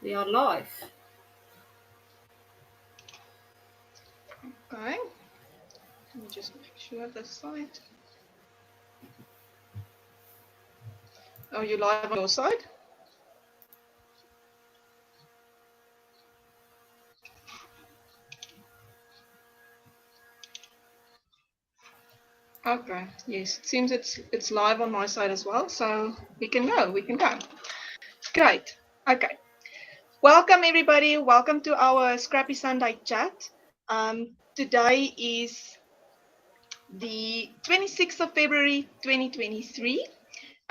We are live. Okay. Let me just make sure the site. Are you live on your side? Okay. Yes, it seems it's live on my side as well, so we can go. Great. Okay. Welcome everybody. Welcome to our Scrappy Sunday chat. Today is the 26th of February 2023,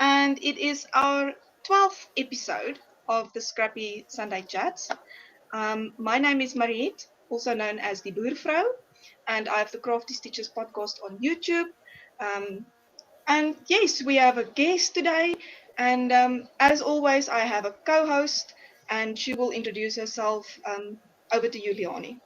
and it is our 12th episode of the Scrappy Sunday chats. My name is Mariette, also known as the Boervrou, and I have the Crafty Stitches podcast on YouTube. And yes, we have a guest today, and as always, I have a co-host, and she will introduce herself. Over to you, Leanie.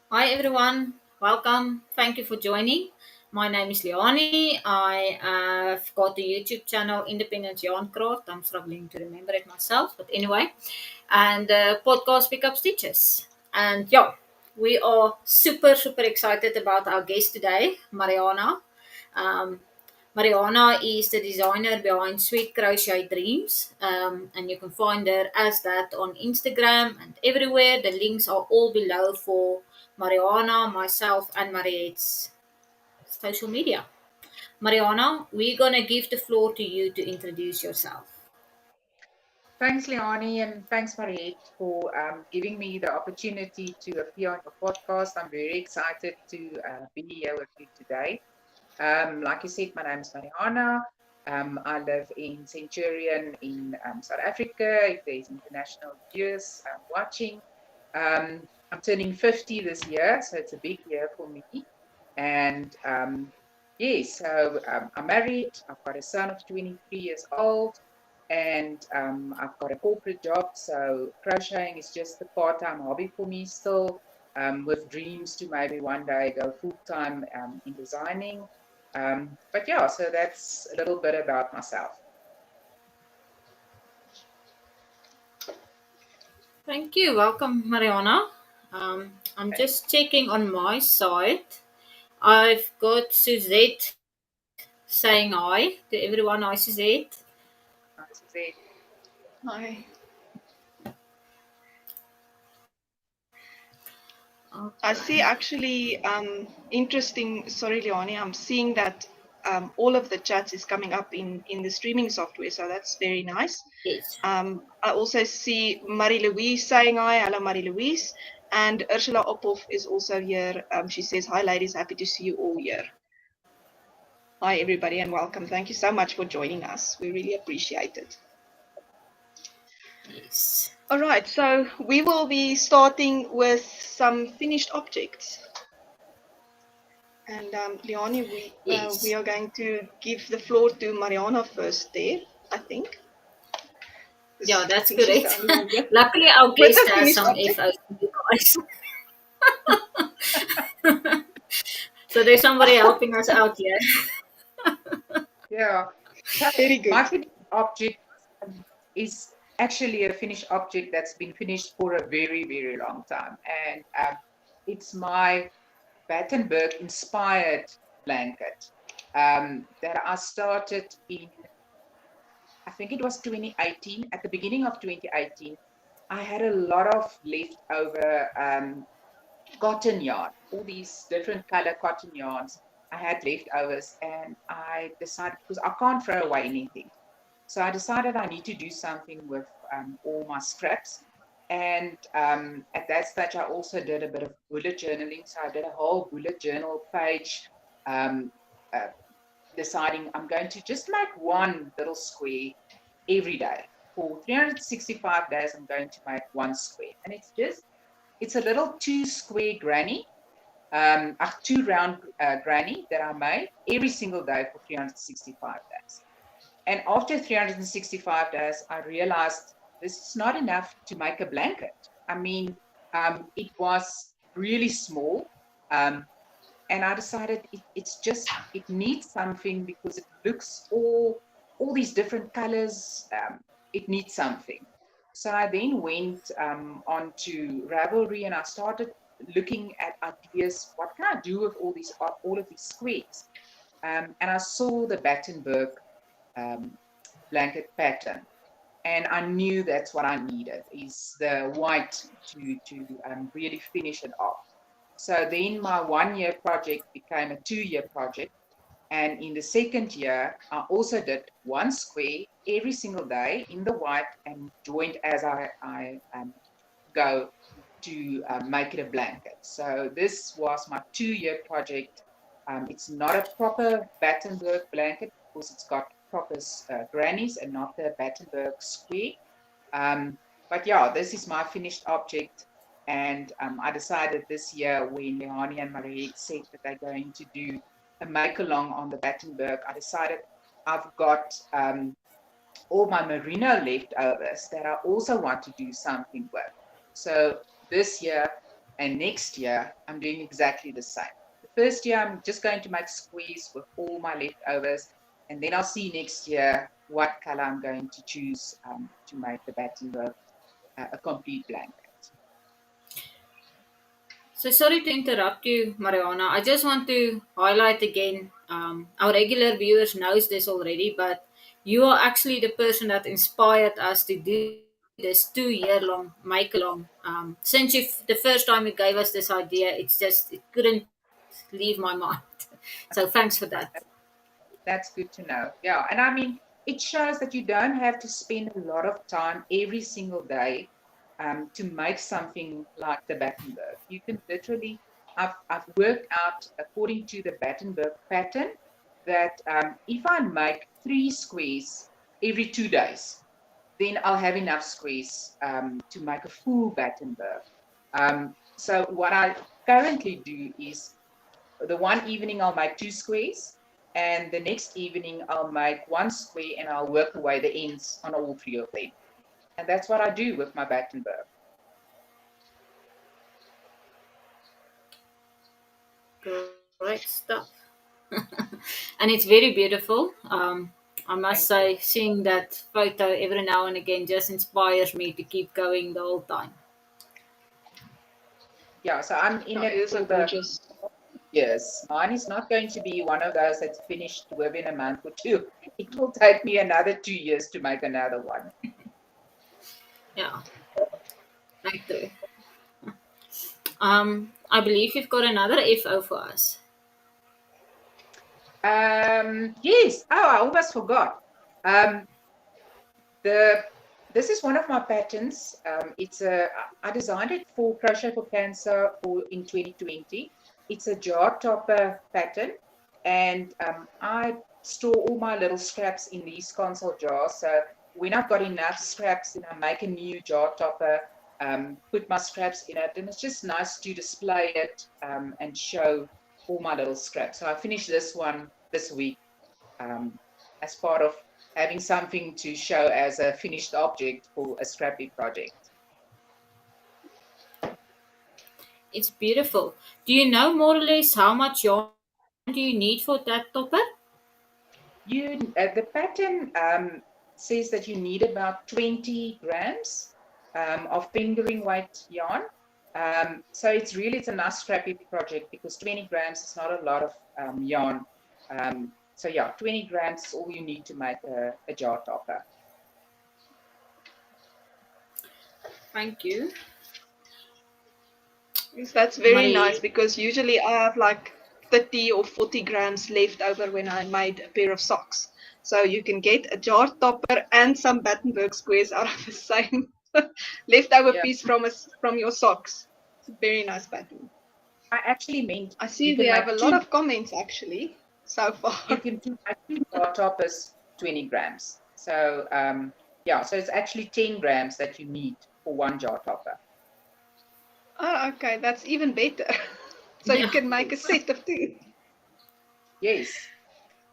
Hi everyone, welcome. Thank you for joining. My name is Leanie. I have got the YouTube channel Independent Yarn Craft. I'm struggling to remember it myself, but anyway, and podcast Pick Up Stitches. And yeah, we are super excited about our guest today, Mariana. Um, Mariana is the designer behind Sweet Crochet Dreams, and you can find her as that on Instagram and everywhere. The links are all below for Mariana, myself, and Mariette's social media. Mariana, we're going to give the floor to you to introduce yourself. Thanks, Leanie, and thanks, Mariette, for giving me the opportunity to appear on your podcast. I'm very excited to be here with you today. Like you said, my name is Mariana. I live in Centurion in South Africa, if there's international viewers watching. I'm turning 50 this year, so it's a big year for me. And so I'm married. I've got a son of 23 years old, and I've got a corporate job. So crocheting is just a part-time hobby for me still, with dreams to maybe one day go full-time in designing. But yeah, so that's a little bit about myself. Thank you. Welcome, Mariana. I'm just checking on my side. I've got Suzette saying hi to everyone. Hi, Suzette. Hi. Okay. I see actually interesting. Sorry, Leanie. I'm seeing that all of the chats is coming up in the streaming software, so that's very nice. Yes. I also see Marie-Louise saying hi. Hello, Marie-Louise. And Ursula Ophoff is also here. She says, hi, ladies. Happy to see you all here. Hi, everybody, and welcome. Thank you so much for joining us. We really appreciate it. Yes. All right, so we will be starting with some finished objects. And Leanie, we are going to give the floor to Mariana first there, I think. Yeah, that's correct. Luckily, our guest has some FOs for you guys. So there's somebody helping us out here. Yeah. Very good. My finished object is actually a finished object that's been finished for a very long time. And it's my Battenberg inspired blanket that I started in, I think it was 2018. At the beginning of 2018, I had a lot of leftover cotton yarn, all these different color cotton yarns. I had leftovers, and I decided, because I can't throw away anything. So I decided I need to do something with all my scraps. And at that stage, I also did a bit of bullet journaling. So I did a whole bullet journal page, um, uh, deciding I'm going to just make one little square every day. For 365 days, I'm going to make one square. And it's a little 2 square granny, a 2 round granny that I made every single day for 365 days. And after 365 days, I realized this is not enough to make a blanket. I mean, it was really small. And I decided it needs something because it looks all these different colors. It needs something. So I then went on to Ravelry and I started looking at ideas. What can I do with all of these squares? And I saw the Battenberg blanket pattern, and I knew that's what I needed, is the white to really finish it off. So then my 1-year project became a 2-year project. And in the second year, I also did one square every single day in the white and joined as I go to make it a blanket. So this was my 2-year project. It's not a proper Battenberg blanket because it's got proper grannies and not the Battenberg square. But yeah, this is my finished object. And I decided this year when Leanie and Mariette said that they're going to do a make-along on the Battenberg, I decided I've got all my merino leftovers that I also want to do something with. So this year and next year, I'm doing exactly the same. The first year, I'm just going to make squares with all my leftovers, and then I'll see next year what color I'm going to choose to make the Battenberg a complete blanket. So sorry to interrupt you, Mariana. I just want to highlight again, our regular viewers knows this already, but you are actually the person that inspired us to do this 2-year-long make-along. Since the first time you gave us this idea, it couldn't leave my mind. So thanks for that. That's good to know. Yeah, and I mean, it shows that you don't have to spend a lot of time every single day to make something like the Battenberg. You can literally, I've worked out according to the Battenberg pattern that if I make 3 squares every 2 days, then I'll have enough squares to make a full Battenberg. So what I currently do is the one evening I'll make 2 squares, and the next evening I'll make 1 square and I'll work away the ends on all 3 of them. And that's what I do with my Battenberg. Great stuff. And it's very beautiful. I must say, seeing that photo every now and again just inspires me to keep going the whole time. Yeah, so I'm in it for the years. Mine is not going to be one of those that's finished within a month or 2. It will take me another 2 years to make another one. Yeah, I do. I believe you've got another FO for us. Yes. Oh, I almost forgot. This is one of my patterns. I designed it for Crochet for Cancer in 2020. It's a jar topper pattern, and I store all my little scraps in these console jars. So when I've got enough scraps, then I make a new jar topper, put my scraps in it, and it's just nice to display it and show all my little scraps. So I finished this one this week as part of having something to show as a finished object for a scrappy project. It's beautiful. Do you know more or less how much yarn do you need for that topper? The pattern says that you need about 20 grams of fingering weight yarn. So it's a nice scrappy project because 20 grams is not a lot of yarn. So yeah, 20 grams is all you need to make a jar topper. Thank you. Yes, that's very nice because usually I have like 30 or 40 grams left over when I made a pair of socks. So you can get a jar topper and some Battenberg squares out of the same leftover piece from your socks. It's a very nice pattern. I actually meant I see we have a lot of comments actually so far. You can do 2 jar toppers, 20 grams. So so it's actually 10 grams that you need for 1 jar topper. Oh, okay, that's even better. So you can make a set of 2. Yes.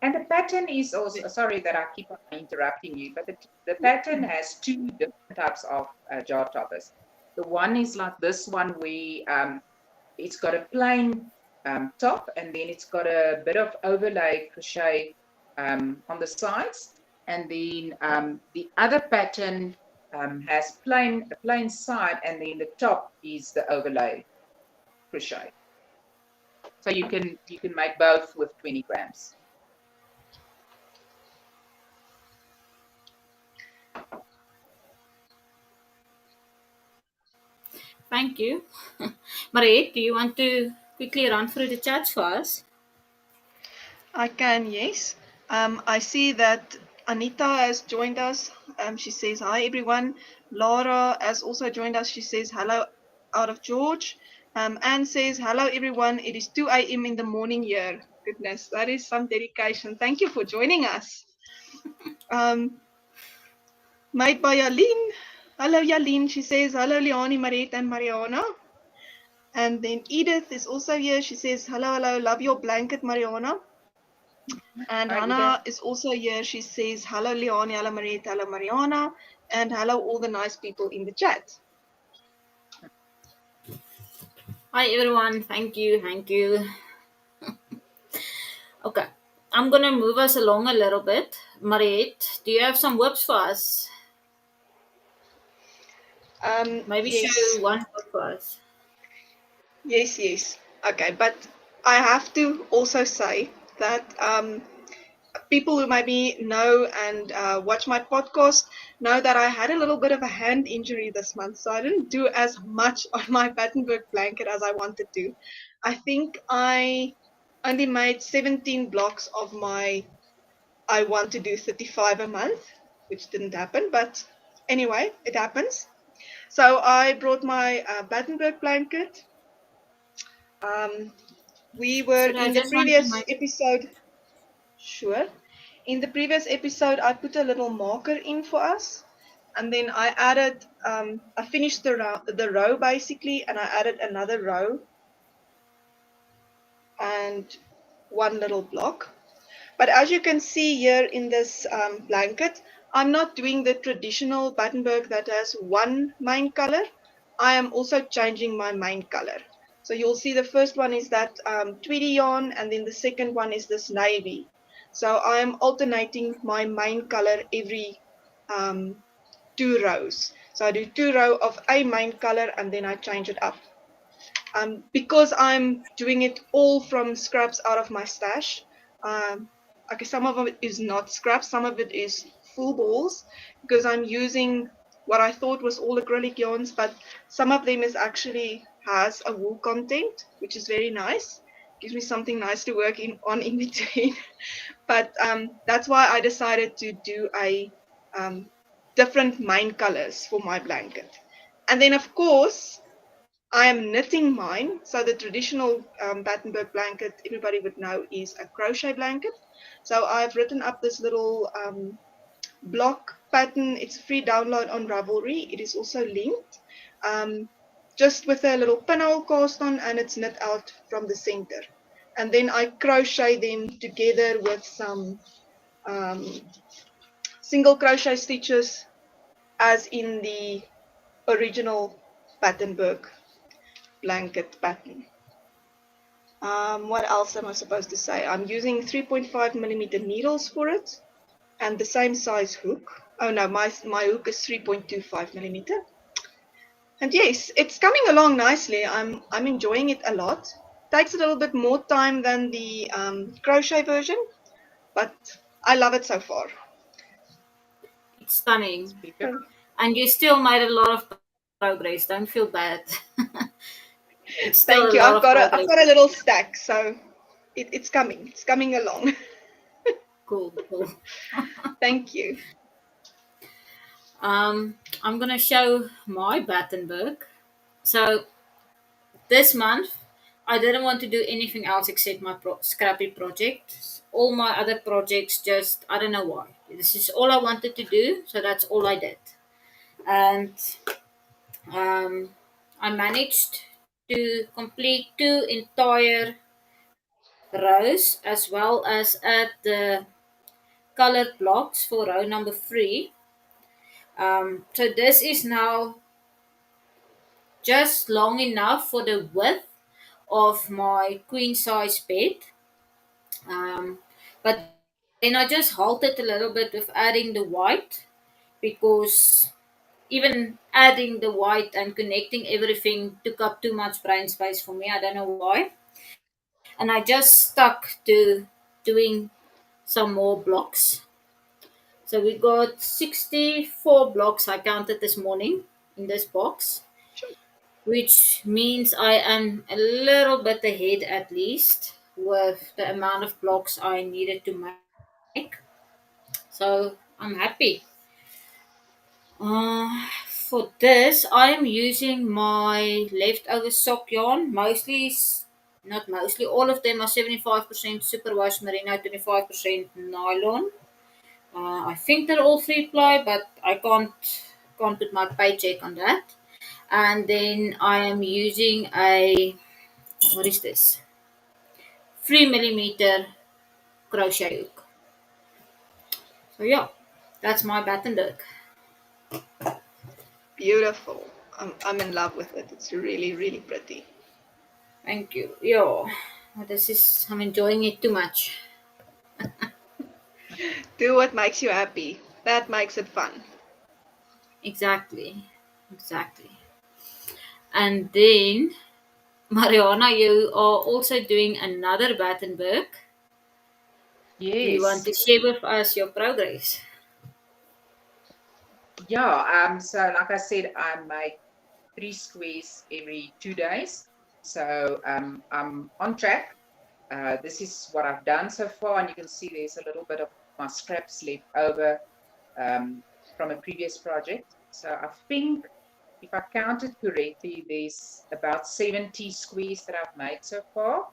And the pattern is also, sorry that I keep on interrupting you, but the pattern has 2 different types of jar toppers. The one is like this one where it's got a plain top, and then it's got a bit of overlay crochet on the sides. And then the other pattern has a plain side, and then the top is the overlay crochet. So you can make both with 20 grams. Thank you. Mariette, do you want to quickly run through the chats for us? I can, yes. I see that Anita has joined us. She says, hi, everyone. Laura has also joined us. She says, hello, out of George. Anne says, hello, everyone. It is 2 a.m. in the morning here. Goodness, that is some dedication. Thank you for joining us. Made by Yaline. Hello, Yaline. She says, hello, Leanie, Mariette, and Mariana. And then Edith is also here. She says, hello, hello, love your blanket, Mariana. And Hi, Hannah Edith. is also here. She says, hello, Leanie, hello, Mariette, hello, Mariana. And hello, all the nice people in the chat. Hi, everyone. Thank you. Thank you. Okay. I'm going to move us along a little bit. Mariette, do you have some whips for us? Maybe Yes. show one whip for us. Yes, yes. Okay, but I have to also say that people who maybe know and watch my podcast know that I had a little bit of a hand injury this month, so I didn't do as much on my Battenberg blanket as I wanted to. I think I only made 17 blocks of my I want to do 35 a month, which didn't happen, but anyway, it happens. So I brought my Battenberg blanket. We were So I in the just want to previous make episode. Sure. In the previous episode, I put a little marker in for us, and then I added. I finished the row basically, and I added another row and one little block. But as you can see here in this blanket, I'm not doing the traditional Battenberg that has one main color. I am also changing my main color. So you'll see the first one is that tweedy yarn, and then the second one is this navy. So I'm alternating my main color every 2 rows. So I do 2 rows of a main color, and then I change it up. Because I'm doing it all from scraps out of my stash. Okay, some of it is not scraps, some of it is full balls, because I'm using what I thought was all acrylic yarns, but some of them is actually has a wool content, which is very nice. Gives me something nice to work on in between. But that's why I decided to do a different main colors for my blanket. And then of course I am knitting mine. So the traditional Battenberg blanket, everybody would know, is a crochet blanket. So I've written up this little block pattern. It's a free download on Ravelry. It is also linked, just with a little pinhole cast on, and it's knit out from the center. And then I crochet them together with some single crochet stitches, as in the original Battenberg blanket pattern. What else am I supposed to say? I'm using 3.5 millimeter needles for it, and the same size hook. Oh no, my hook is 3.25 millimeter. And yes, it's coming along nicely. I'm enjoying it a lot. Takes a little bit more time than the crochet version, but I love it so far. it's stunning. Speaker. And you still made a lot of progress. Don't feel bad. It's still Thank a you. lot I've of got progress. a little stack, so it's coming. It's coming along. Cool, cool. Thank you. I'm gonna show my Battenberg. So this month, I didn't want to do anything else except my scrappy project. All my other projects, just I don't know why. This is all I wanted to do, so that's all I did. And I managed to complete 2 entire rows, as well as add the colored blocks for row number 3. So this is now just long enough for the width of my queen size bed. But then I just halted a little bit with adding the white, because even adding the white and connecting everything took up too much brain space for me. I don't know why. And I just stuck to doing some more blocks. So we got 64 blocks I counted this morning in this box, Sure. which means I am a little bit ahead at least with the amount of blocks I needed to make. So I'm happy. For this, I'm using my leftover sock yarn. Not mostly, all of them are 75% superwash merino, 25% nylon. I think they're all 3-ply, but I can't put my paycheck on that. And then I am using a, what is this? 3 millimeter crochet hook. So yeah, that's my Battenberg. Beautiful. I'm in love with it. It's really, really pretty. Thank you. Yeah, I'm enjoying it too much. Do what makes you happy. That makes it fun. Exactly. Exactly. And then, Mariana, you are also doing another Battenberg. Do you want Yes. to share with us your progress? Yeah. So like I said, I make 3 squares every 2 days. So I'm on track. This is what I've done so far, and you can see there's a little bit of my scraps left over from a previous project. So I think if I counted correctly, there's about 70 squares that I've made so far.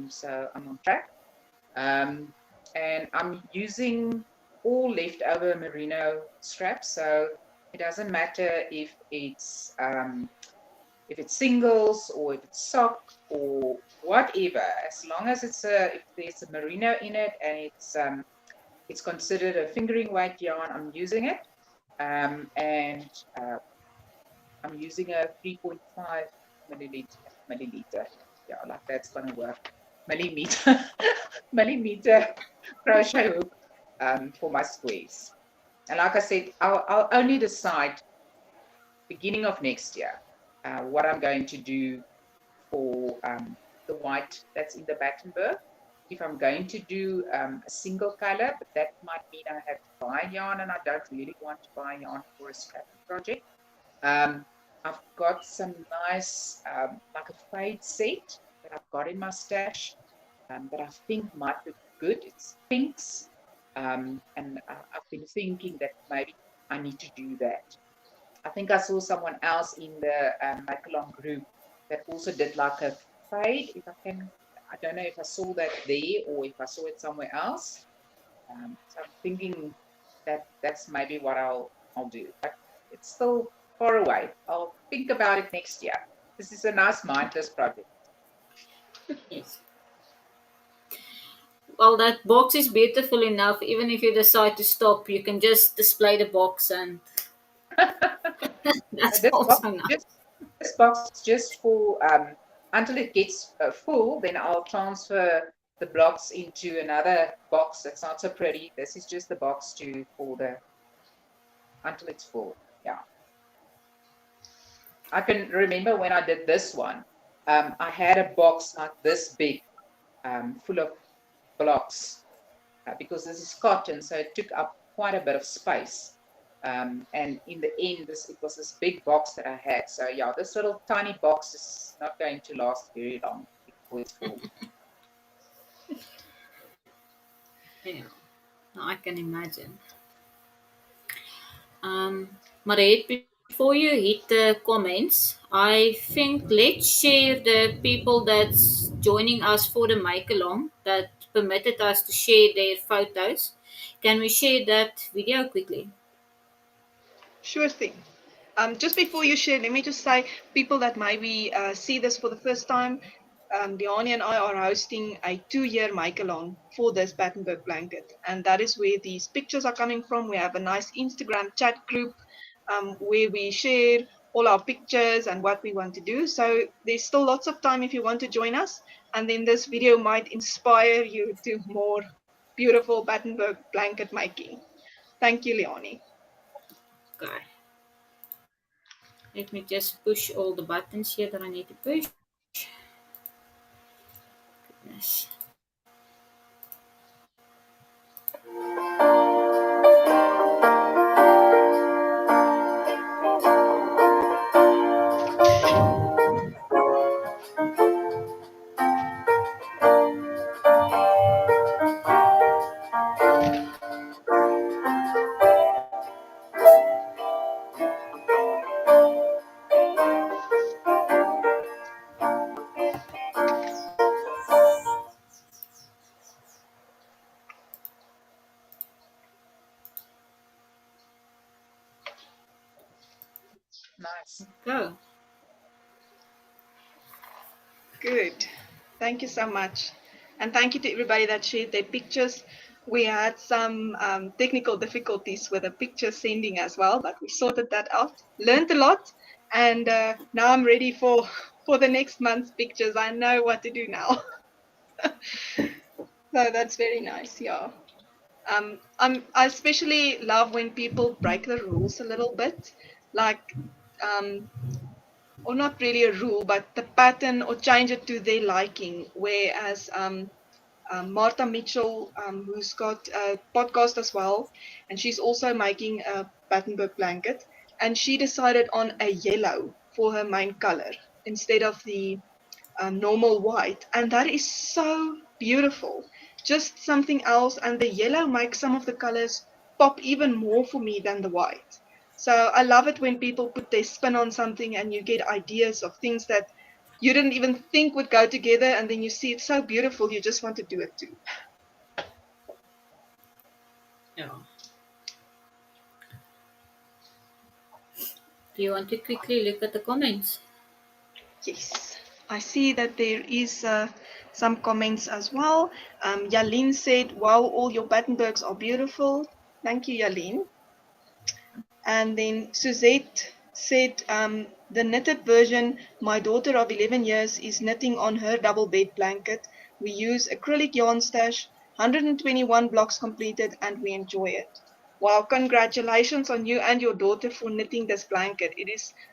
So I'm on track. And I'm using all leftover merino scraps. So it doesn't matter if it's singles or if it's sock or whatever, as long as if there's a merino in it and it's considered a fingering weight yarn, I'm using it. And I'm using a 3.5 milliliter. Yeah, like that's gonna work. Millimeter, millimeter crochet hook for my squares. And like I said, I'll only decide beginning of next year what I'm going to do for the white that's in the Battenberg. If I'm going to do a single color, but that might mean I have to buy yarn, and I don't really want to buy yarn for a scrappy project. I've got some nice, like a fade set that I've got in my stash that I think might look good. It's pinks. And I've been thinking that maybe I need to do that. I think I saw someone else in the Make Along group that also did like a fade. I don't know if I saw that there or if I saw it somewhere else. So I'm thinking that that's maybe what I'll do. But it's still far away. I'll think about it next year. This is a nice mindless project. Yes. Well, that box is beautiful enough. Even if you decide to stop, you can just display the box, and that's This box, also nice. this box is just for until it gets full. Then I'll transfer the blocks into another box that's not so pretty. This is just the box for the until it's full. Yeah. I can remember when I did this one. I had a box like this big, full of blocks, because this is cotton, so it took up quite a bit of space. And in the end, it was this big box that I had. So yeah, this little tiny box is not going to last very long before it's full. Yeah, I can imagine. Mariette, before you hit the comments, I think let's share the people that's joining us for the make along that permitted us to share their photos. Can we share that video quickly? Sure thing. Just before you share, let me just say, people that maybe see this for the first time, Leanie and I are hosting a 2-year make-along for this Battenberg blanket. And that is where these pictures are coming from. We have a nice Instagram chat group where we share all our pictures and what we want to do. So there's still lots of time if you want to join us. And then this video might inspire you to more beautiful Battenberg blanket making. Thank you, Leanie. Okay. Let me just push all the buttons here that I need to push. Goodness. Nice. Go. Good. Thank you so much. And thank you to everybody that shared their pictures. We had some technical difficulties with the picture sending as well, but we sorted that out. Learned a lot, and now I'm ready for the next month's pictures. I know what to do now. So that's very nice. Yeah. I especially love when people break the rules a little bit, like or not really a rule, but the pattern, or change it to their liking. Whereas Martha Mitchell, who's got a podcast as well, and she's also making a patternbook blanket, and she decided on a yellow for her main color instead of the normal white, and that is so beautiful. Just something else, and the yellow makes some of the colors pop even more for me than the white. So I love it when people put their spin on something and you get ideas of things that you didn't even think would go together, and then you see it's so beautiful, you just want to do it too. Yeah. Do you want to quickly look at the comments? Yes, I see that there is some comments as well. Yaline said, wow, all your patternbooks are beautiful. Thank you, Yaline. And then Suzette said, the knitted version, my daughter of 11 years is knitting on her double bed blanket. We use acrylic yarn stash, 121 blocks completed, and we enjoy it. Wow, congratulations on you and your daughter for knitting this blanket.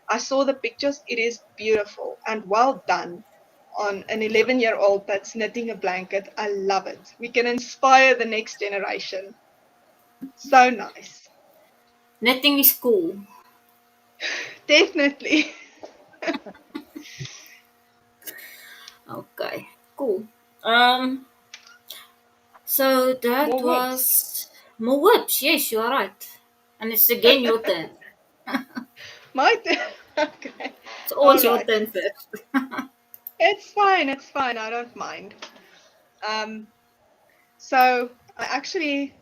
I saw the pictures, it is beautiful, and well done on an 11-year-old that's knitting a blanket. I love it. We can inspire the next generation. So nice. Knitting is cool. Definitely. Okay, cool. Um, so that More whips. was more whips. Yes, you are right. And it's again your turn. My turn. Okay. It's All always your right. turn first. It's fine. It's fine. I don't mind. Um, so I actually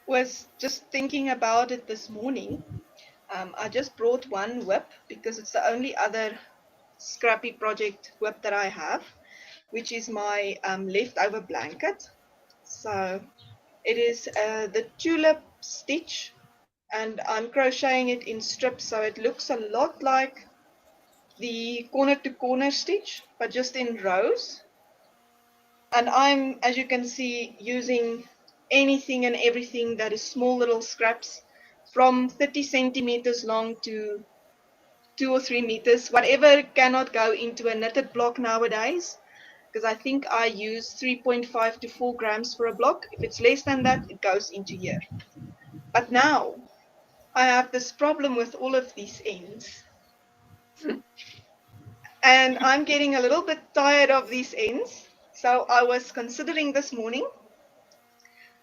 was just thinking about it this morning. I just brought one whip because it's the only other Scrappy project whip that I have, which is my leftover blanket. So it is the tulip stitch, and I'm crocheting it in strips, so it looks a lot like the corner to corner stitch, but just in rows. And I'm, as you can see, using anything and everything that is small little scraps from 30 centimeters long to 2 or 3 meters, whatever cannot go into a knitted block nowadays, because I think I use 3.5 to 4 grams for a block. If it's less than that, it goes into here. But now I have this problem with all of these ends. And I'm getting a little bit tired of these ends. So I was considering this morning,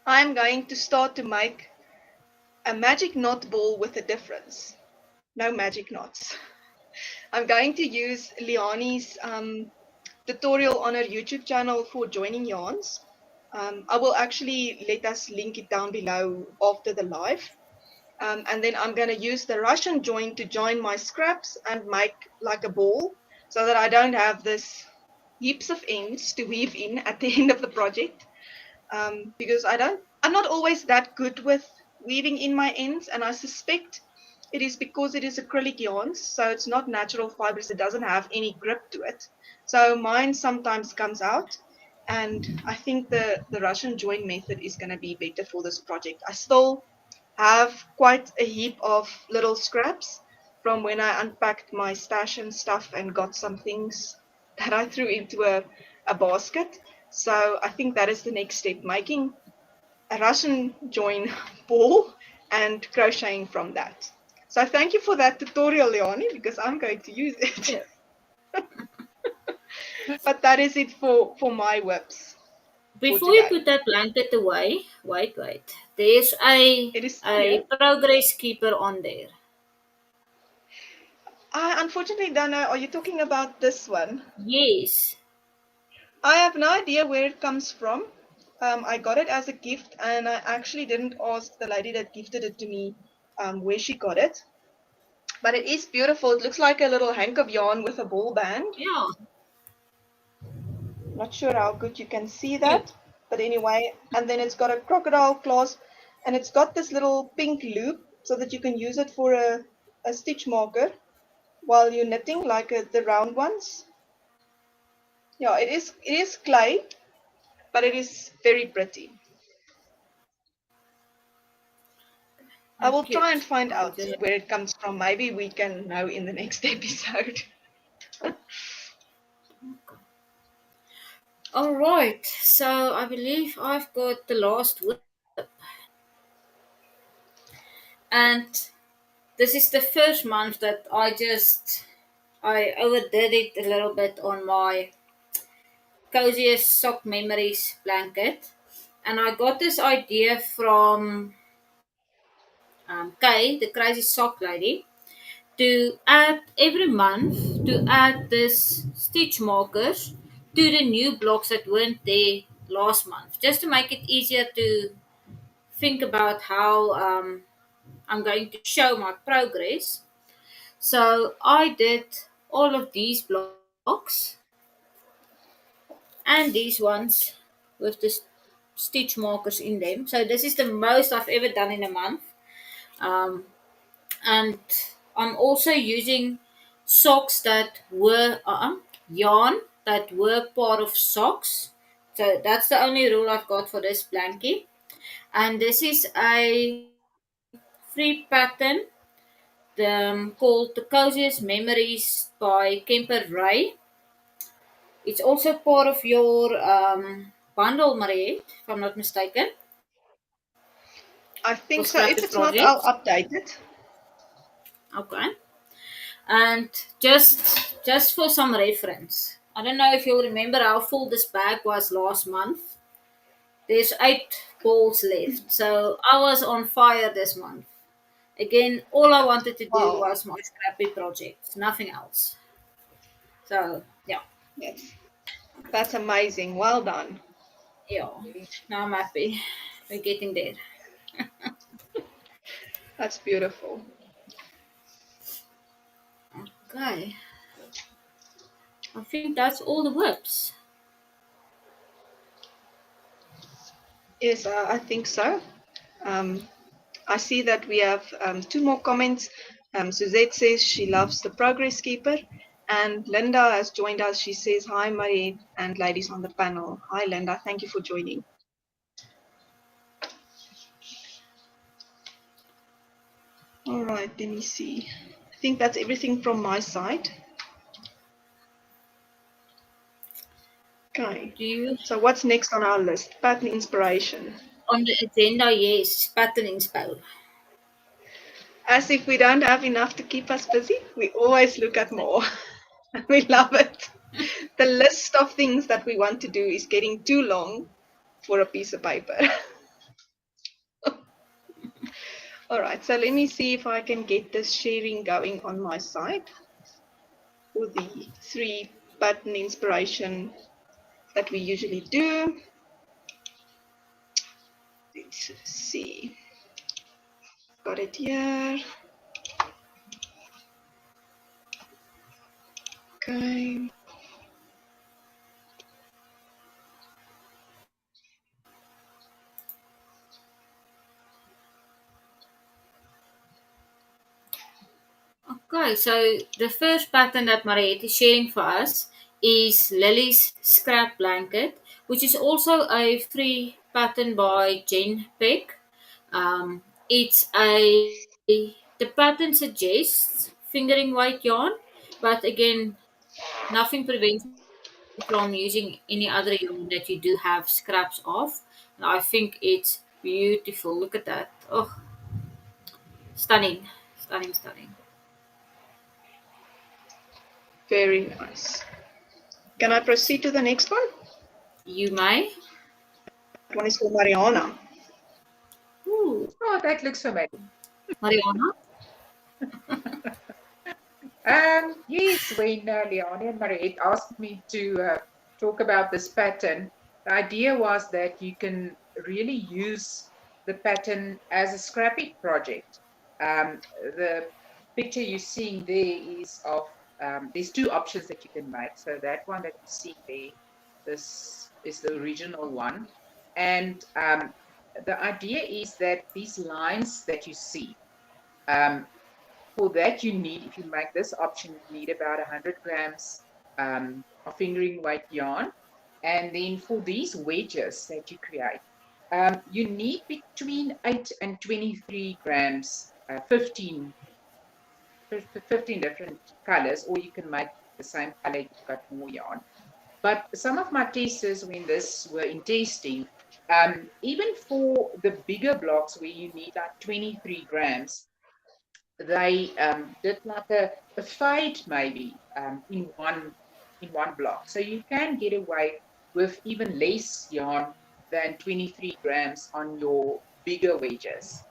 I'm going to start to make a magic knot ball with a difference. No magic knots. I'm going to use Leanie's tutorial on her YouTube channel for joining yarns. I will actually let us link it down below after the live. And then I'm going to use the Russian join to join my scraps and make like a ball, so that I don't have this heaps of ends to weave in at the end of the project. Because I'm not always that good with weaving in my ends, and I suspect it is because it is acrylic yarns, so it's not natural fibers. It doesn't have any grip to it. So mine sometimes comes out, and I think the Russian join method is going to be better for this project. I still have quite a heap of little scraps, from when I unpacked my stash and stuff and got some things that I threw into a basket. So I think that is the next step, making a Russian join ball and crocheting from that. So thank you for that tutorial, Leonie, because I'm going to use it. Yeah. But that is it for my whips for Before you today. put that blanket away, wait. There's a It is a here. progress keeper on there. I unfortunately don't know. Are you talking about this one? Yes. I have no idea where it comes from. I got it as a gift, and I actually didn't ask the lady that gifted it to me where she got it. But it is beautiful. It looks like a little hank of yarn with a ball band. Yeah. Not sure how good you can see Good. that, but anyway. And then it's got a crocodile clasp, and it's got this little pink loop so that you can use it for a stitch marker while you're knitting, like the round ones. Yeah, it is clay, but it is very pretty. I will try and Cute. find I'll out just where it comes from. Maybe we can know in the next episode. all right. So I believe I've got the last whip, and this is the first month that I overdid it a little bit on my coziest sock memories blanket, and I got this idea from Kay, the crazy sock lady, to add every month to add this stitch markers to the new blocks that weren't there last month, just to make it easier to think about how I'm going to show my progress. So I did all of these blocks and these ones with the stitch markers in them. So this is the most I've ever done in a month. Um, and I'm also using socks that were yarn that were part of socks. So that's the only rule I've got for this blankie. And this is a free pattern called The Coziest Memories by Kemper Ray. It's also part of your bundle, Mariette, if I'm not mistaken, I for think so. Scrappy If it's not, Project. I'll update it. Okay. And just for some reference, I don't know if you'll remember how full this bag was last month. There's 8 balls left, so I was on fire this month. Again, all I wanted to do Wow. was my scrappy project, nothing else. So yeah, Yes. That's amazing. Well done. yeah. Now I'm happy. We're getting there. That's beautiful. Okay, I think that's all the whips. Yes, I think so. Um, I see that we have two more comments. Suzette says she loves the progress keeper. And Linda has joined us. She says, hi, Marie and ladies on the panel. Hi, Linda. Thank you for joining. All right, let me see. I think that's everything from my side. Okay. Do you So what's next on our list? Pattern inspiration. on the agenda? Yes, pattern inspo. As if we don't have enough to keep us busy, we always look at more. We love it. The list of things that we want to do is getting too long for a piece of paper. All right, so let me see if I can get this sharing going on my side for the 3 pattern inspiration that we usually do. Let's see. Got it here. Okay. Okay, so the first pattern that Mariette is sharing for us is Lily's Scrap Blanket, which is also a free pattern by Jen Peck. It's a the pattern suggests fingering weight yarn, but again, nothing prevents you from using any other yarn that you do have scraps of. And I think it's beautiful. Look at that. Oh, stunning, stunning, stunning. Very nice. Can I proceed to the next one? You may. That one is for Mariana. Ooh, Oh, that looks amazing. Mariana. Yes, when Leanie and Mariette asked me to talk about this pattern, the idea was that you can really use the pattern as a scrappy project. The picture you're seeing there is of, there's two options that you can make. So that one that you see there, this is the original one. And the idea is that these lines that you see, um, for that, you need, if you make this option, you need about 100 grams of fingering weight yarn. And then for these wedges that you create, you need between 8 and 23 grams, 15 different colors, or you can make the same color, you've got more yarn. But some of my testers, when this were in testing, even for the bigger blocks where you need like 23 grams, they did like a fade maybe in one block. So you can get away with even less yarn than 23 grams on your bigger wedges.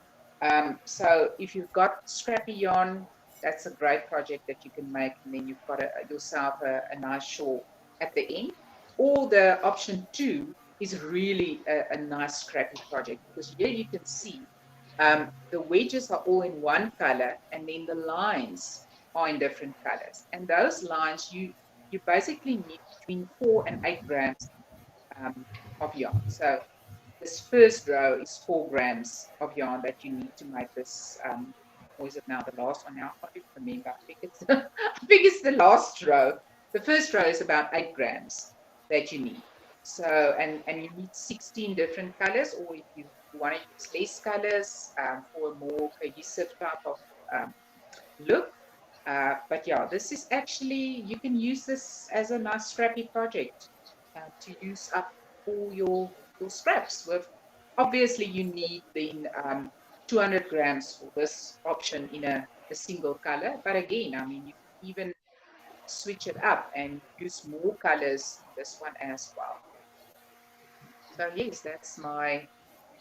So if you've got scrappy yarn, that's a great project that you can make, and then you've got yourself a nice shawl at the end. Or the option two is really a nice scrappy project, because here you can see the wedges are all in one color, and then the lines are in different colors. And those lines, you basically need between 4 and 8 grams of yarn. So this first row is 4 grams of yarn that you need to make this. Or is it now the last one? Now I can't even remember. I think it's I think it's the last row. The first row is about 8 grams that you need. So and you need 16 different colors, or if you want to use less colors for a more cohesive type of look. But yeah, this is actually, you can use this as a nice scrappy project to use up all your scraps with. Obviously, you need then 200 grams for this option in a single color. But again, I mean, you can even switch it up and use more colors in this one as well. So yes, that's my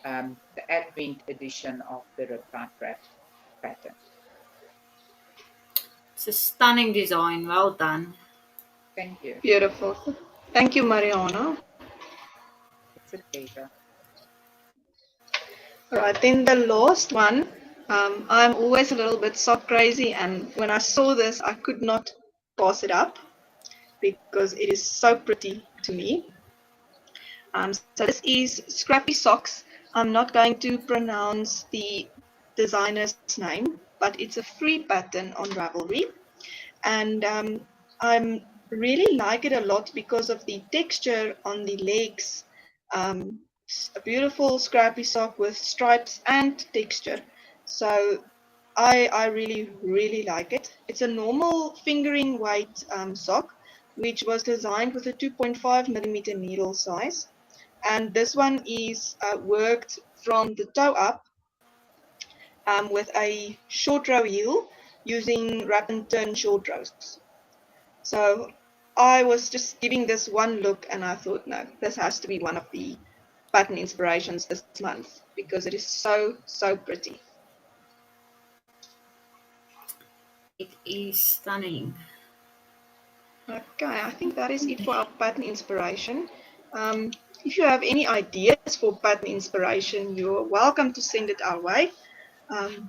the Advent edition of the Riptide wrap pattern. It's a stunning design. Well done. Thank you. Beautiful. Thank you, Mariana. It's a pleasure. All right, then the last one. I'm always a little bit sock crazy, and when I saw this, I could not pass it up because it is so pretty to me. So this is Scrappy Socks. I'm not going to pronounce the designer's name, but it's a free pattern on Ravelry. And I really like it a lot because of the texture on the legs. It's a beautiful scrappy sock with stripes and texture. So I really, really like it. It's a normal fingering weight sock, which was designed with a 2.5 millimeter needle size. And this one is worked from the toe up with a short row heel using wrap and turn short rows. So I was just giving this one look and I thought, no, this has to be one of the pattern inspirations this month because it is so, so pretty. It is stunning. Okay, I think that is it for our pattern inspiration. If you have any ideas for pattern inspiration, you're welcome to send it our way.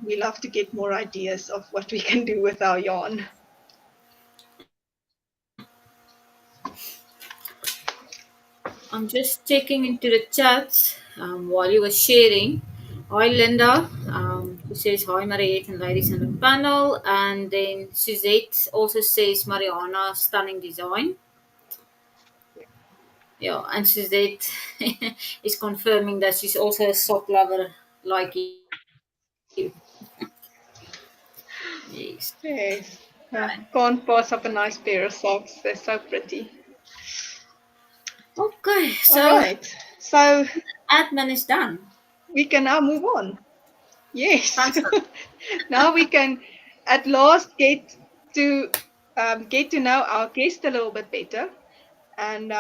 We love to get more ideas of what we can do with our yarn. I'm just checking into the chat while you were sharing. Hi, Linda. Who says hi, Mariette and ladies on the panel. And then Suzette also says Mariana, stunning design. Yeah, and Suzette is confirming that she's also a sock lover like you. Yes. Yes. Can't pass up a nice pair of socks. They're so pretty. Okay, All so right. So admin is done. we can now move on. Yes. Fantastic. Now we can at last to get to know our guest a little bit better. And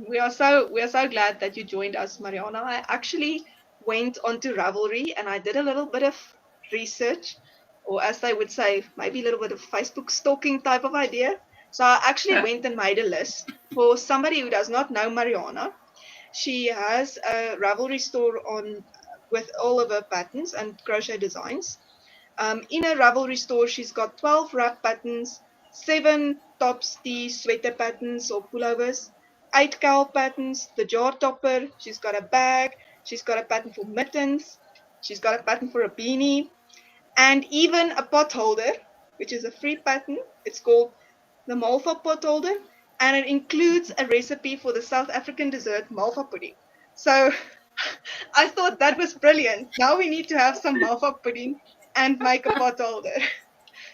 we are so glad that you joined us, Mariana. I actually went onto Ravelry and I did a little bit of research, or as they would say, maybe a little bit of Facebook stalking type of idea. So I actually went and made a list for somebody who does not know Mariana. She has a Ravelry store on with all of her patterns and crochet designs. In a Ravelry store, she's got 12 wrap patterns, 7 tops, tees, sweater patterns or pullovers, 8 cowl patterns, the jar topper, she's got a bag, she's got a pattern for mittens, she's got a pattern for a beanie, and even a pot holder, which is a free pattern. It's called the Malva pot holder, and it includes a recipe for the South African dessert Malva pudding. So I thought that was brilliant. Now we need to have some Malva pudding and make a pot holder.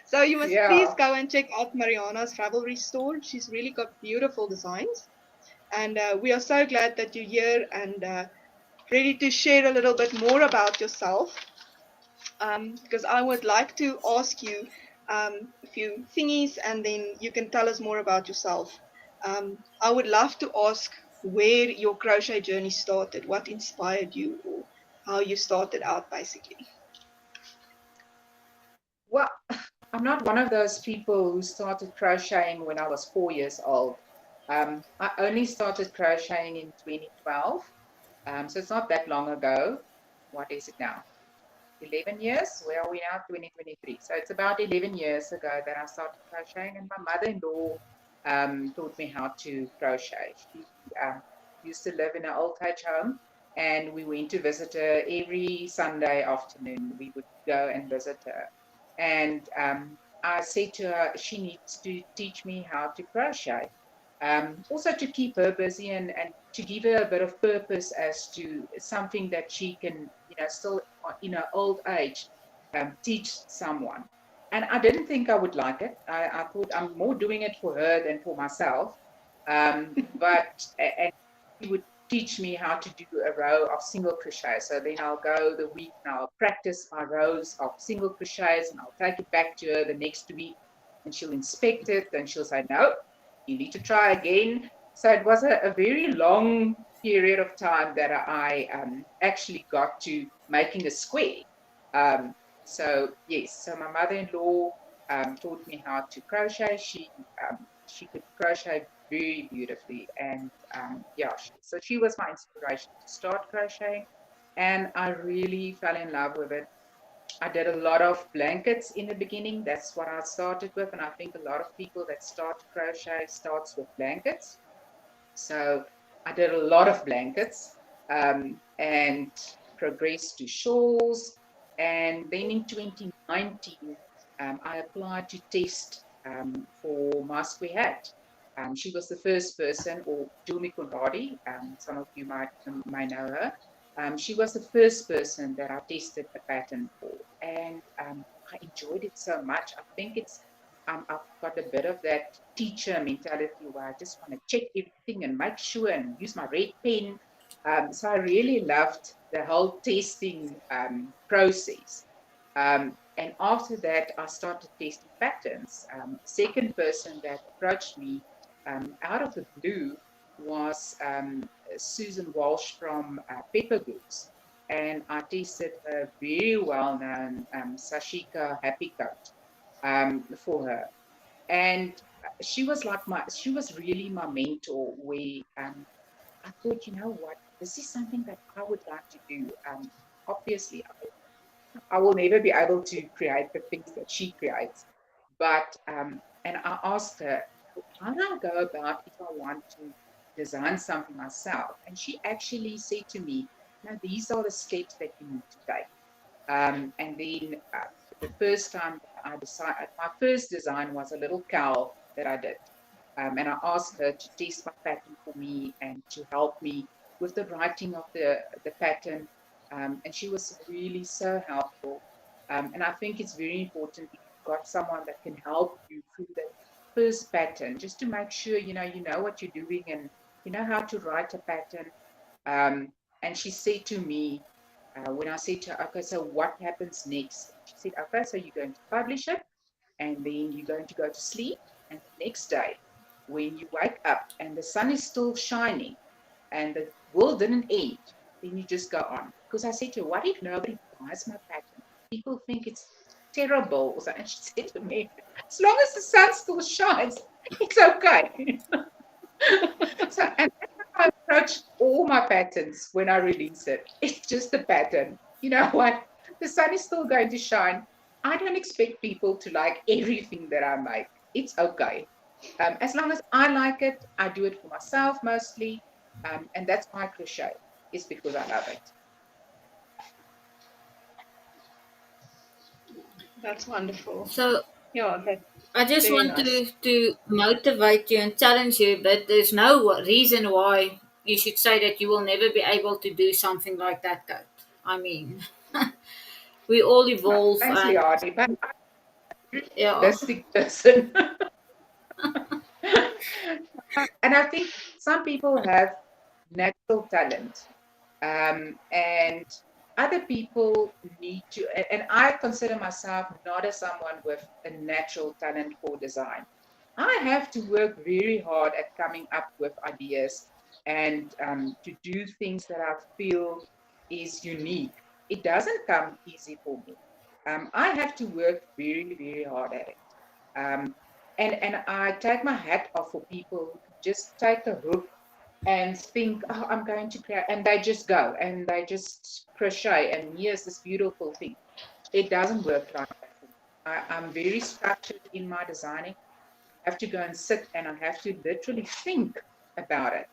So you must please Yeah. go and check out Mariana's Ravelry store. She's really got beautiful designs. And we are so glad that you're here and ready to share a little bit more about yourself. Because I would like to ask you a few thingies and then you can tell us more about yourself. I would love to ask where your crochet journey started, what inspired you, or how you started out basically. Well, I'm not one of those people who started crocheting when I was 4 years old. I only started crocheting in 2012. So it's not that long ago. What is it now? 11 years? Where are we now? 2023. So it's about 11 years ago that I started crocheting, and my mother-in-law taught me how to crochet. She um, used to live in an old age home, and we went to visit her every Sunday afternoon. We would go and visit her. And I said to her, she needs to teach me how to crochet. Also to keep her busy and to give her a bit of purpose as to something that she can, still in her old age, teach someone. And I didn't think I would like it. I thought I'm more doing it for her than for myself. And she would teach me how to do a row of single crochet. So then I'll go the week and I'll practice my rows of single crochets and I'll take it back to her the next week and she'll inspect it and she'll say, no, you need to try again. So it was a very long period of time that I actually got to making a square. So yes, so my mother-in-law taught me how to crochet. She could crochet very beautifully, and so she was my inspiration to start crocheting, and I really fell in love with it. I did a lot of blankets in the beginning. That's what I started with, and I think a lot of people that start crochet starts with blankets. So I did a lot of blankets and progressed to shawls. And then in 2019, I applied to test for my square hat. She was the first person, or Jumi Kundari, some of you might know her. She was the first person that I tested the pattern for. And I enjoyed it so much. I think I've got a bit of that teacher mentality where I just want to check everything and make sure and use my red pen. So I really loved the whole testing process. And after that, I started testing patterns. Second person that approached me out of the blue was Susan Walsh from Pepper Groups. And I tested a very well-known Sashika Happy Coat for her. And she was really my mentor where I thought, you know what, this is something that I would like to do. Obviously, I will never be able to create the things that she creates. But, and I asked her, how do I go about if I want to design something myself? And she actually said to me, now these are the steps that you need to take. And then the first time I decided, my first design was a little cowl that I did. And I asked her to test my pattern for me and to help me with the writing of the pattern. And she was really so helpful. And I think it's very important. got someone that can help you through the first pattern, just to make sure you know what you're doing and you know how to write a pattern. And she said to me, when I said to her, okay, so what happens next? She said, okay, so you're going to publish it, and then you're going to go to sleep, and the next day when you wake up and the sun is still shining and the world didn't end, then you just go on. Because I said to her, what if nobody buys my pattern? People think it's terrible. And she said to me, as long as the sun still shines, it's okay. So, and that's how I approach all my patterns when I release it. It's just a pattern. You know what? The sun is still going to shine. I don't expect people to like everything that I make. It's okay. As long as I like it, I do it for myself mostly. And that's why I crochet, is because I love it. That's wonderful. So Yeah, that's I just very want nice. to motivate you and challenge you, but there's no reason why you should say that you will never be able to do something like that, Coach. I mean, we all evolve, Thanks, and Leanie, but I'm a yeah, realistic person. And I think some people have natural talent, and other people need to. And I consider myself not as someone with a natural talent for design. I have to work very hard at coming up with ideas and to do things that I feel is unique. It doesn't come easy for me. I have to work very, very hard at it. Um, and I take my hat off for people who just take a hook and think, oh, I'm going to create, and they just go and they just crochet, and here's this beautiful thing. It doesn't work like that for me. I'm very structured in my designing. I have to go and sit and I have to literally think about it.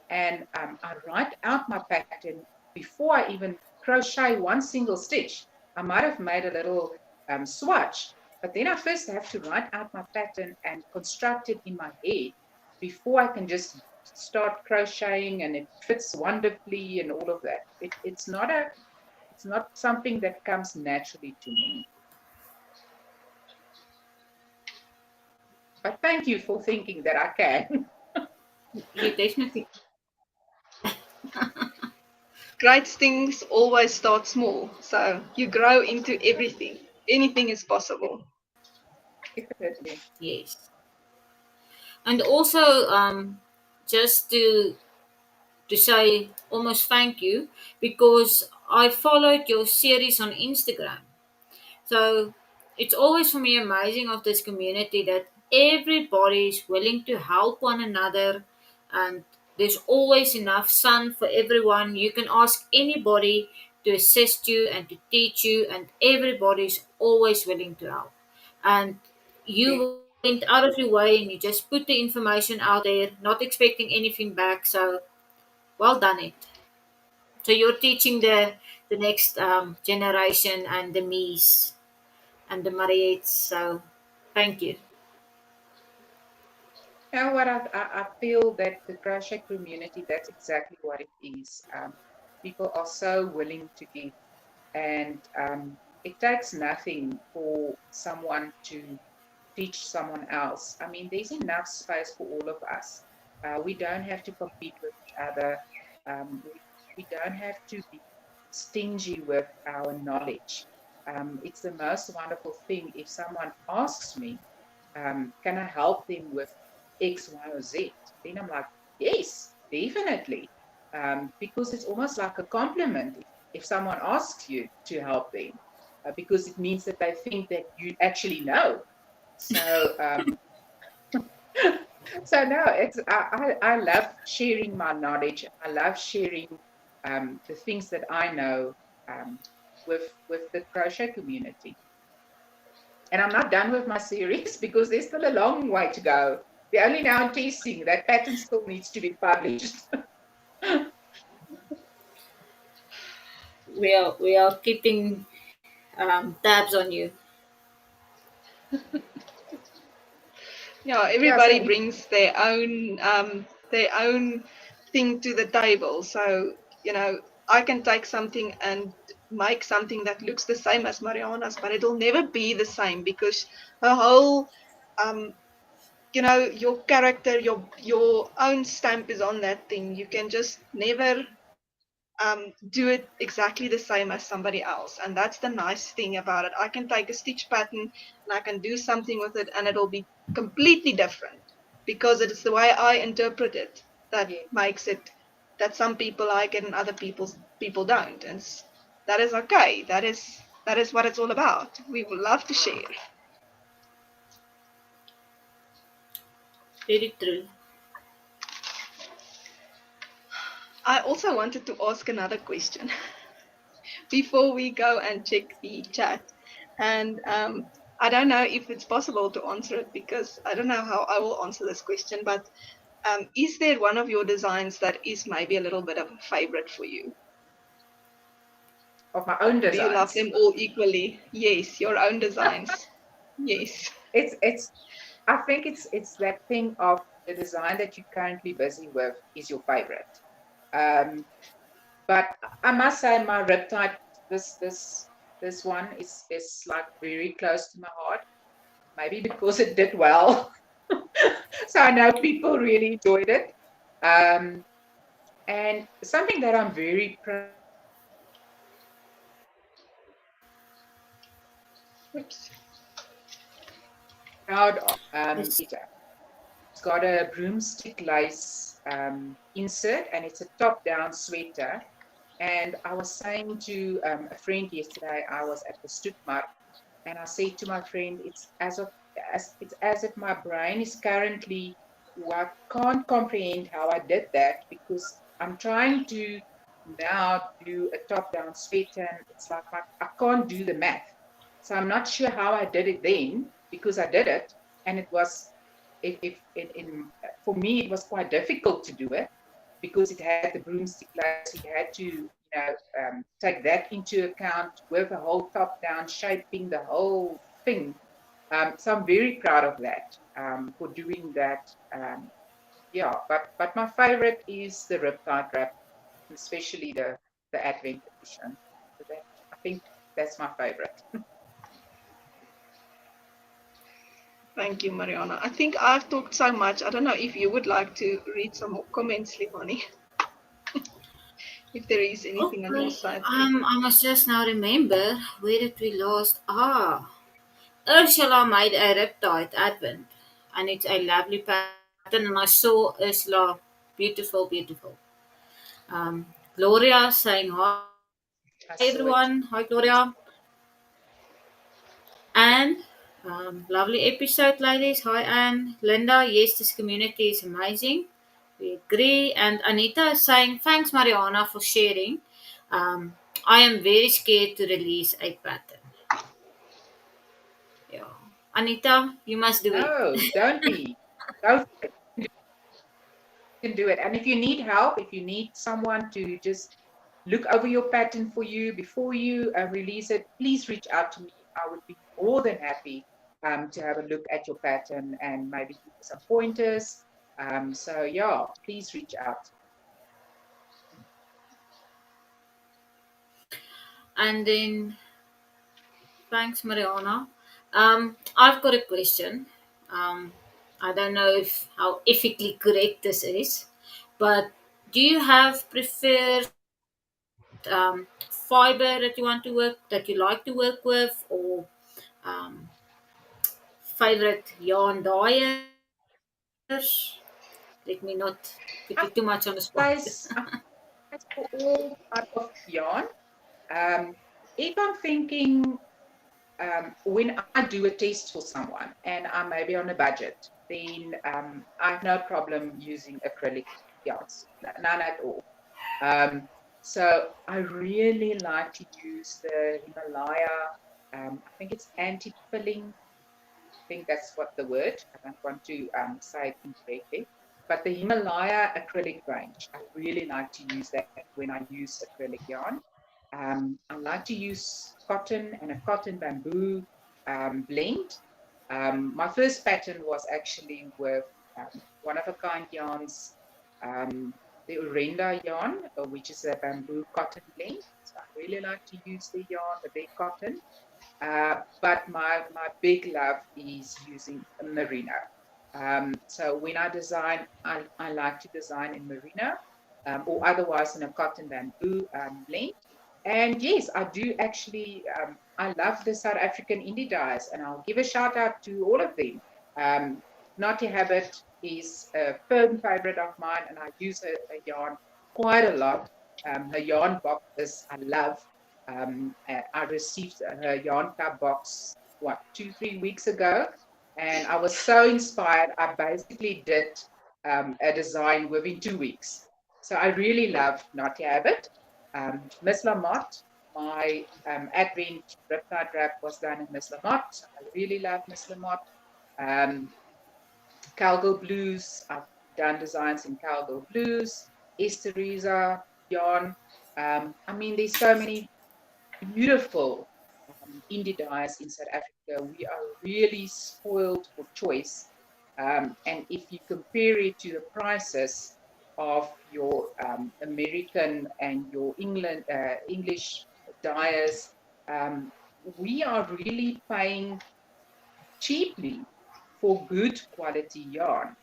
And I write out my pattern before I even crochet one single stitch. I might have made a little swatch, but then I first have to write out my pattern and construct it in my head before I can just start crocheting and it fits wonderfully and all of that. It's not something that comes naturally to me. But thank you for thinking that I can. you definitely. Great things always start small. So you grow into everything. Anything is possible. Definitely. Yes, and also just to say almost thank you, because I followed your series on Instagram. So it's always for me amazing of this community that everybody is willing to help one another, and there's always enough sun for everyone. You can ask anybody to assist you and to teach you, and everybody is always willing to help. And you went out of your way and you just put the information out there, not expecting anything back. So well done it. So you're teaching the next generation and the me's and the Mariettes. So thank you. You know what? I feel that the crochet community, that's exactly what it is. People are so willing to give, and it takes nothing for someone to teach someone else. I mean, there's enough space for all of us. We don't have to compete with each other. We don't have to be stingy with our knowledge. It's the most wonderful thing if someone asks me, can I help them with X, Y, or Z? Then I'm like, yes, definitely. Because it's almost like a compliment if someone asks you to help them, because it means that they think that you actually know. So, so no, I love sharing my knowledge. I love sharing the things that I know with the crochet community. And I'm not done with my series because there's still a long way to go. We're only now testing. That pattern still needs to be published. We are keeping tabs on you. Yeah, Yeah, everybody brings their own thing to the table. So, I can take something and make something that looks the same as Mariana's, but it'll never be the same because her whole, your character, your own stamp is on that thing. You can just never do it exactly the same as somebody else, and that's the nice thing about it. I can take a stitch pattern and I can do something with it, and it'll be completely different because it's the way I interpret it that makes it that some people like it and other people don't, and that is okay. That is what it's all about. We would love to share. Very true. I also wanted to ask another question before we go and check the chat. And I don't know if it's possible to answer it because I don't know how I will answer this question. But is there one of your designs that is maybe a little bit of a favorite for you? Of my own Do you love designs. them all equally? Yes, your own designs. Yes. It's I think it's that thing of the design that you're currently busy with is your favorite. But I must say my Riptide, this one is like very close to my heart. Maybe because it did well. So I know people really enjoyed it. And something that I'm very proud of, Yes. it's got a broomstick lace insert, and it's a top-down sweater. And I was saying to a friend yesterday, I was at the Stuttgart, and I said to my friend, it's as if my brain is currently, I can't comprehend how I did that because I'm trying to now do a top-down sweater, and it's like I can't do the math. So I'm not sure how I did it then because I did it, and it was, if for me, it was quite difficult to do it because it had the broomstick lace. You had to, take that into account with the whole top-down shaping, the whole thing. So I'm very proud of that for doing that. Yeah, but my favorite is the Riptide wrap, especially the Advent edition. So that, I think that's my favorite. Thank you, Mariana. I think I've talked so much. I don't know if you would like to read some more comments, Leanie, if there is anything on your Okay. side. I must just now remember where did we lost. Ursula made a Riptide Advent, and it's a lovely pattern. And I saw Ursula, beautiful, beautiful. Gloria saying hi everyone. Hi I saw it. Gloria. Yes. And lovely episode, ladies. Hi, Anne. Linda, yes, this community is amazing. We agree. And Anita is saying, thanks, Mariana, for sharing. I am very scared to release a pattern. Yeah. Anita, you must do it. No, don't be. Go for it. You can do it. And if you need help, if you need someone to just look over your pattern for you before you release it, please reach out to me. I would be more than happy to have a look at your pattern and maybe give you some pointers. So yeah, please reach out. And then, thanks, Mariana. I've got a question. Um, I don't know if how ethically correct this is, but do you have preferred fiber that you want to work, that you like to work with, or um, favorite yarn dyers? Let me not put you too much on the spot. I think for all type of yarn. Um, if I'm thinking when I do a test for someone and I'm maybe on a budget, then I have no problem using acrylic yarns, none at all. Um, so I really like to use the Himalaya. I think it's anti-pilling. I think that's what the word. I don't want to say it incorrectly. But the Himalaya acrylic range, I really like to use that when I use acrylic yarn. I like to use cotton and a cotton bamboo blend. My first pattern was actually with one of a kind yarns, the Orenda yarn, which is a bamboo cotton blend. So I really like to use the yarn, the big cotton. But my big love is using merino. So when I design, I like to design in merino or otherwise in a cotton bamboo blend. And yes, I do actually, I love the South African indie dyes, and I'll give a shout out to all of them. Naughty Habit is a firm favorite of mine, and I use her yarn quite a lot. Her yarn box I love. I received her yarn cup box, 2-3 weeks ago, and I was so inspired. I basically did a design within 2 weeks. So I really love Naughty Habit. Miss Lamotte, my Advent Riptide wrap was done in Miss Lamotte. I really love Miss Lamotte. Cowgirl Blues, I've done designs in Cowgirl Blues, Esteriza, yarn. I mean, there's so many beautiful indie dyes in South Africa. We are really spoiled for choice. And if you compare it to the prices of your American and your English dyers, we are really paying cheaply for good quality yarn.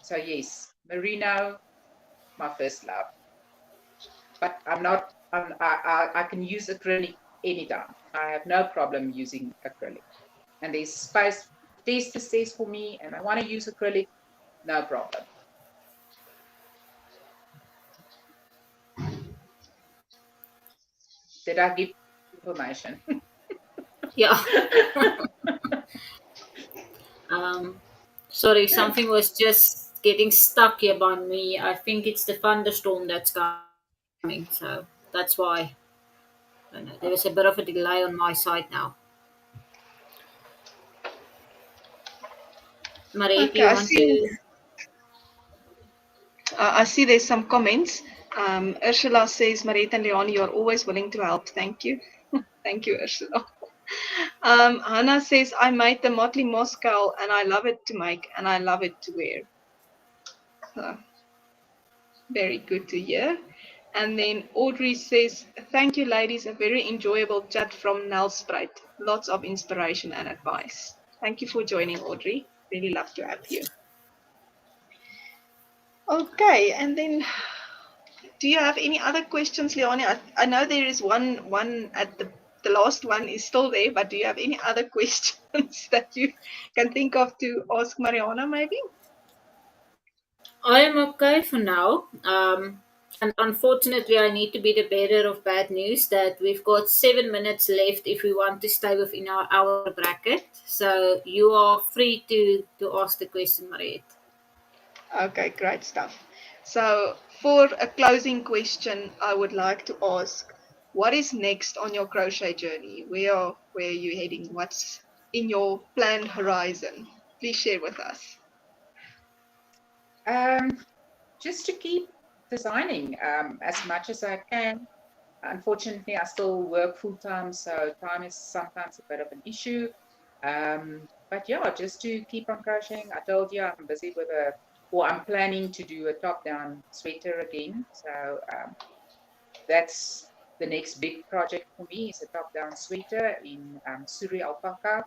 So yes, merino, my first love. But I can use acrylic anytime. I have no problem using acrylic. And there's space, taster says for me, and I want to use acrylic, no problem. Did I give information? Yeah. Sorry, something was just getting stuck here by me. I think it's the thunderstorm that's coming, so that's why. I know, there was a bit of a delay on my side now. Mariette, do Okay, you want to? I see there's some comments. Ursula says, Mariette and Leanie, you're always willing to help. Thank you. Thank you, Ursula. Hannah says, I made the Motley Moscow and I love it to make and I love it to wear. So, very good to hear. And then Audrey says, thank you, ladies. A very enjoyable chat from Nelspruit. Lots of inspiration and advice. Thank you for joining, Audrey. Really love to have you. Okay, and then do you have any other questions, Leonie? I know there is one at the last one is still there, but do you have any other questions that you can think of to ask Mariana maybe? I am okay for now. And unfortunately, I need to be the bearer of bad news that we've got 7 minutes left if we want to stay within our hour bracket. So you are free to ask the question, Mariette. Okay, great stuff. So for a closing question, I would like to ask, what is next on your crochet journey? Where are you heading? What's in your planned horizon? Please share with us. Just to keep designing as much as I can. Unfortunately, I still work full time, so time is sometimes a bit of an issue. But yeah, just to keep on crocheting. I told you I'm busy with I'm planning to do a top-down sweater again. So that's the next big project for me is a top-down sweater in Suri alpaca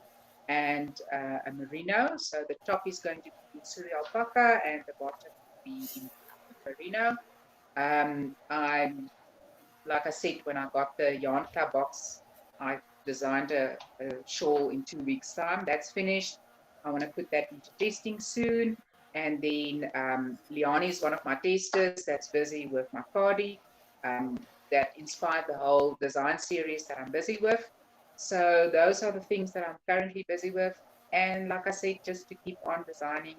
and a merino. So the top is going to be in Suri alpaca and the bottom will be in merino. I'm like I said, when I got the yarn club box, I designed a shawl in 2 weeks' time. That's finished. I want to put that into testing soon. And then Leanie is one of my testers that's busy with my cardi. That inspired the whole design series that I'm busy with. So those are the things that I'm currently busy with. And like I said, just to keep on designing.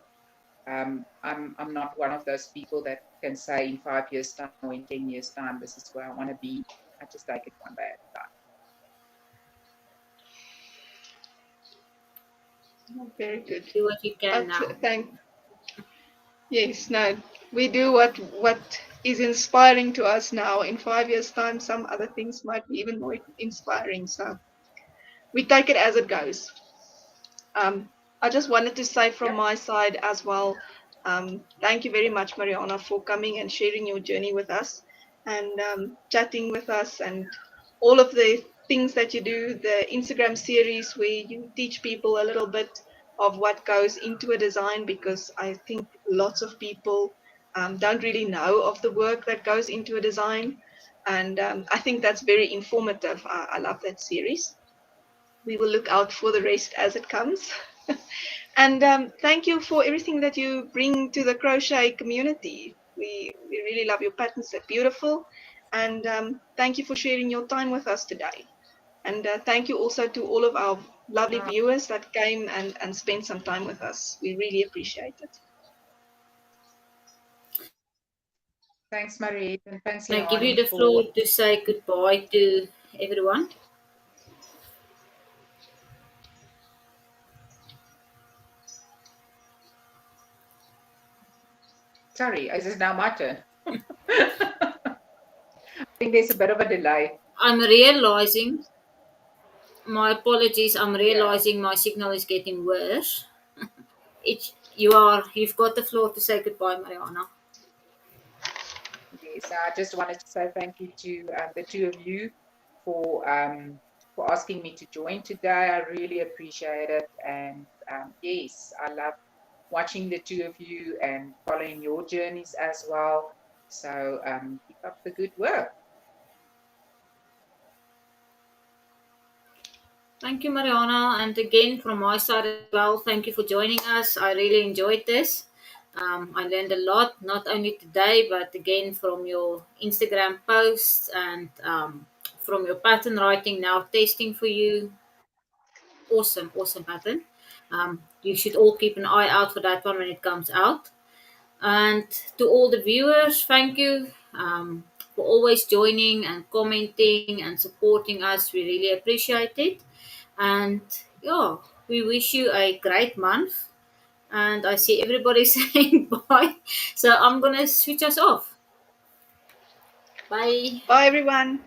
I'm not one of those people that can say in 5 years' time or in 10 years' time, this is where I want to be. I just take it one day at a time. Very good. Do what you can now. Yes, no, we do what is inspiring to us now. In 5 years' time, some other things might be even more inspiring. So we take it as it goes. I just wanted to say from my side as well, Thank you very much, Mariana, for coming and sharing your journey with us and chatting with us and all of the things that you do, the Instagram series where you teach people a little bit of what goes into a design, because I think lots of people don't really know of the work that goes into a design. And I think that's very informative. I love that series. We will look out for the rest as it comes. And thank you for everything that you bring to the crochet community. We really love your patterns, they're beautiful. And thank you for sharing your time with us today. And thank you also to all of our lovely viewers that came and spent some time with us. We really appreciate it. Thanks, Mariette, and thanks, Can I give you Leanie, the for. floor to say goodbye to everyone? Sorry, is this now my turn? I think there's a bit of a delay. I'm realizing, my apologies, I'm Yeah. realizing my signal is getting worse. You've got the floor to say goodbye, Mariana. Yes, I just wanted to say thank you to the two of you for asking me to join today. I really appreciate it, and yes, I love watching the two of you and following your journeys as well. So keep up the good work. Thank you, Mariana. And again, from my side as well, thank you for joining us. I really enjoyed this. I learned a lot, not only today, but again from your Instagram posts and from your pattern writing now testing for you. Awesome, awesome pattern. You should all keep an eye out for that one when it comes out. And to all the viewers, thank you for always joining and commenting and supporting us. We really appreciate it. And yeah, we wish you a great month. And I see everybody saying bye. So I'm going to switch us off. Bye. Bye, everyone.